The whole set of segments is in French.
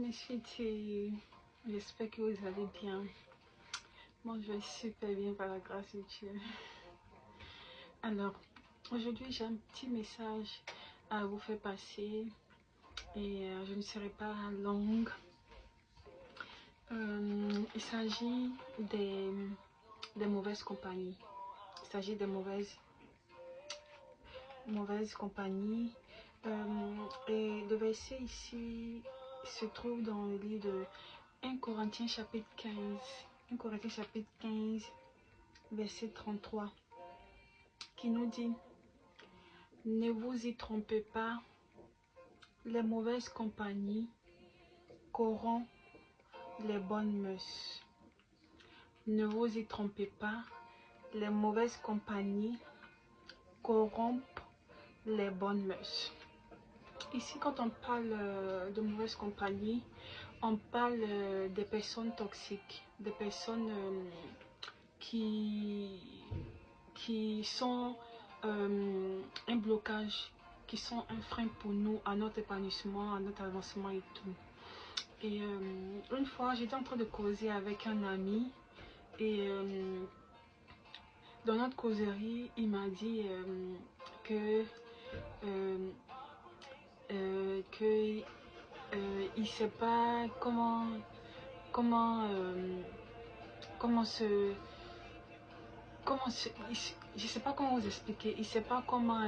mes sweeties, j'espère que vous allez bien. Moi, je vais super bien par la grâce de Dieu. Alors, aujourd'hui, j'ai un petit message à vous faire passer et je ne serai pas longue. Il s'agit des mauvaises compagnies. Il s'agit des mauvaises compagnies. Et le verset ici se trouve dans le livre de 1 Corinthiens chapitre 15. 1 Corinthiens chapitre 15, verset 33, qui nous dit: ne vous y trompez pas, les mauvaises compagnies corrompent les bonnes mœurs. Ne vous y trompez pas, les mauvaises compagnies corrompent les bonnes mœurs. Ici, quand on parle de mauvaise compagnie, on parle des personnes toxiques, des personnes qui sont un blocage, qui sont un frein pour nous, à notre épanouissement, à notre avancement et tout. Et une fois, j'étais en train de causer avec un ami et dans notre causerie, il m'a dit que il sait pas je sais pas comment vous expliquer, il sait pas comment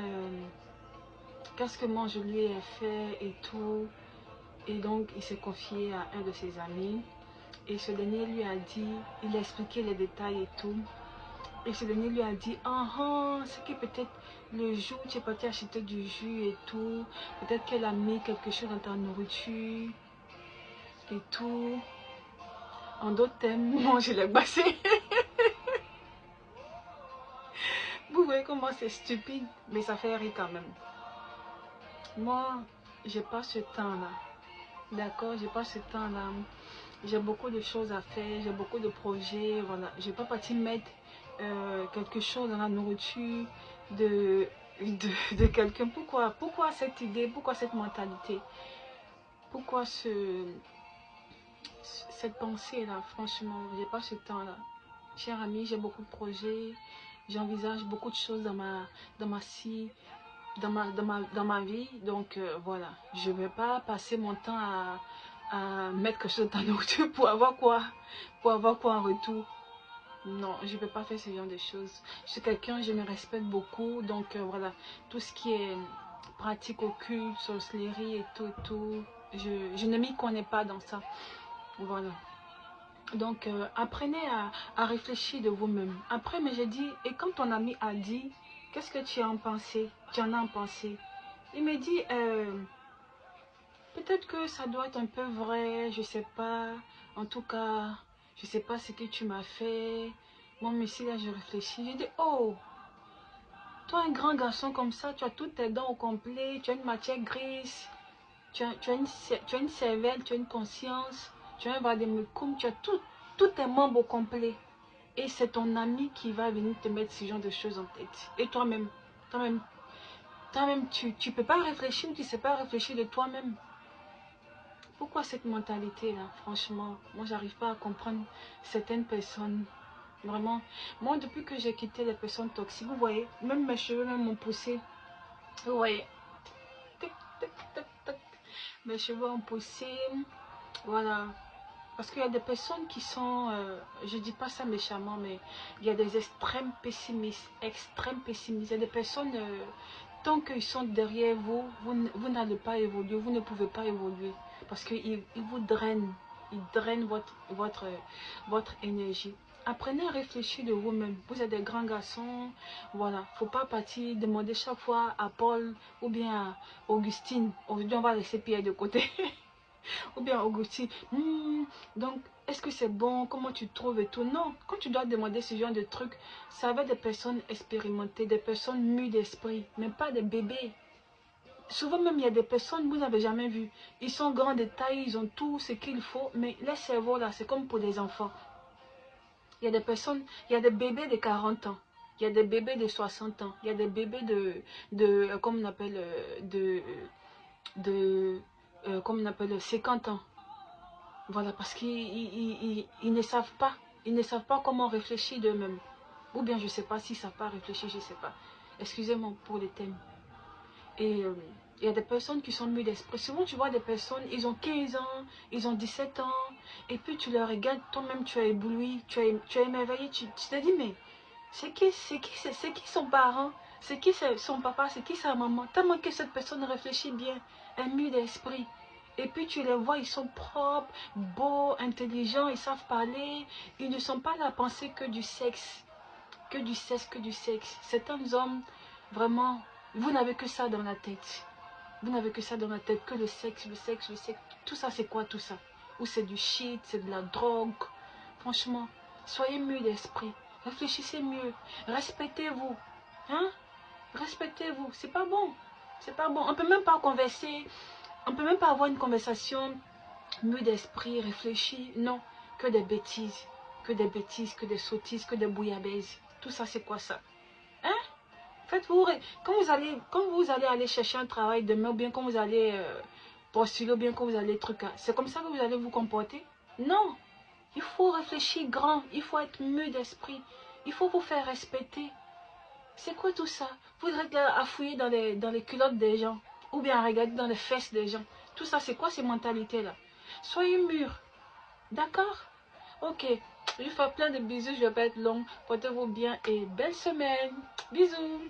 qu'est-ce que moi je lui ai fait et tout, et donc il s'est confié à un de ses amis et ce dernier lui a dit, il a expliqué les détails et tout, et ce dernier lui a dit: c'est que peut-être le jour où tu es parti acheter du jus et tout, peut-être qu'elle a mis quelque chose dans ta nourriture et tout. En d'autres termes, moi je l'ai bassé. Vous voyez comment c'est stupide, mais ça fait rire quand même. Moi, j'ai pas ce temps-là. D'accord, j'ai pas ce temps-là. J'ai beaucoup de choses à faire, j'ai beaucoup de projets. Voilà, je vais pas partir mettre quelque chose dans la nourriture de quelqu'un. Pourquoi cette idée, pourquoi cette mentalité, pourquoi cette pensée-là? Franchement, j'ai pas ce temps-là. Cher ami, j'ai beaucoup de projets, j'envisage beaucoup de choses dans ma vie, donc voilà, je vais pas passer mon temps à mettre quelque chose dans la nourriture pour avoir quoi en retour. Non, je ne peux pas faire ce genre de choses. Je suis quelqu'un, je me respecte beaucoup, donc voilà, tout ce qui est pratique occulte, sorcellerie et tout, je ne m'y connais pas dans ça. Voilà. Donc, apprenez à réfléchir de vous-même. Après, mais j'ai dit, et quand ton ami a dit, qu'est-ce que tu en pensé? Tu en as pensé? Il me dit, peut-être que ça doit être un peu vrai, je sais pas. En tout cas, je sais pas ce que tu m'as fait. Moi, mais si là, je réfléchis, j'ai dit, oh, toi, un grand garçon comme ça, tu as toutes tes dents au complet, tu as une matière grise, tu as une cervelle, tu as une conscience, tu as un vademecum, tu as tous tes membres au complet. Et c'est ton ami qui va venir te mettre ce genre de choses en tête. Et toi-même, tu peux pas réfléchir, tu sais pas réfléchir de toi-même. Pourquoi cette mentalité-là? Franchement, moi, j'arrive pas à comprendre certaines personnes. Vraiment, moi, depuis que j'ai quitté les personnes toxiques, vous voyez, même mes cheveux même m'ont poussé. Vous voyez, tic, tic, tic, tic. Mes cheveux ont poussé. Voilà. Parce qu'il y a des personnes qui sont, je dis pas ça méchamment, mais il y a des extrêmes pessimistes, Il y a des personnes, tant qu'ils sont derrière vous, vous n'allez pas évoluer, vous ne pouvez pas évoluer. Parce qu'ils vous drainent, ils drainent votre énergie. Apprenez à réfléchir de vous-même. Vous êtes des grands garçons, voilà. Faut pas partir demander chaque fois à Paul ou bien à Augustine. Aujourd'hui, on va laisser Pierre de côté. Ou bien Augustine, donc est-ce que c'est bon, comment tu trouves et tout. Non, quand tu dois demander ce genre de trucs, ça va des personnes expérimentées, des personnes mûres d'esprit, mais pas des bébés. Souvent même il y a des personnes que vous n'avez jamais vues, ils sont grands de taille, ils ont tout ce qu'il faut, mais leur cerveau là c'est comme pour des enfants. Il y a des personnes, il y a des bébés de 40 ans, il y a des bébés de 60 ans, il y a des bébés comme on appelle, comme on appelle 50 ans. Voilà, parce qu'ils ne savent pas. Ils ne savent pas comment réfléchir d'eux-mêmes. Ou bien je ne sais pas s'ils ne savent pas réfléchir, je ne sais pas. Excusez-moi pour les thèmes. Et il y a des personnes qui sont mûres d'esprit. Souvent, tu vois des personnes, ils ont 15 ans, ils ont 17 ans, et puis tu les regardes, toi-même, tu as ébloui, tu as émerveillé, tu te dis, mais c'est qui son parent? C'est qui son papa? C'est qui sa maman? Tellement que cette personne réfléchit bien, est mûre d'esprit. Et puis tu les vois, ils sont propres, beaux, intelligents, ils savent parler. Ils ne sont pas là à penser que du sexe, que du sexe, que du sexe. Certains hommes, vraiment, vous n'avez que ça dans la tête. Vous n'avez que ça dans la tête, que le sexe, le sexe, le sexe. Tout ça, c'est quoi tout ça? Ou c'est du shit, c'est de la drogue. Franchement, soyez mieux d'esprit. Réfléchissez mieux. Respectez-vous. Hein? Respectez-vous. C'est pas bon. C'est pas bon. On peut même pas converser. On peut même pas avoir une conversation mieux d'esprit, réfléchie. Non. Que des bêtises. Que des bêtises, que des sottises, que des bouillabaisse. Tout ça, c'est quoi ça? Hein? Faites-vous, quand vous allez aller chercher un travail demain, ou bien quand vous allez postuler, ou bien quand vous allez truc, c'est comme ça que vous allez vous comporter? Non, il faut réfléchir grand, il faut être mûr d'esprit, il faut vous faire respecter. C'est quoi tout ça? Vous êtes là à fouiller dans les culottes des gens, ou bien à regarder dans les fesses des gens. Tout ça, c'est quoi ces mentalités-là? Soyez mûrs, d'accord? Ok, je vous fais plein de bisous, je vais pas être longue. Portez-vous bien et belle semaine. Bisous.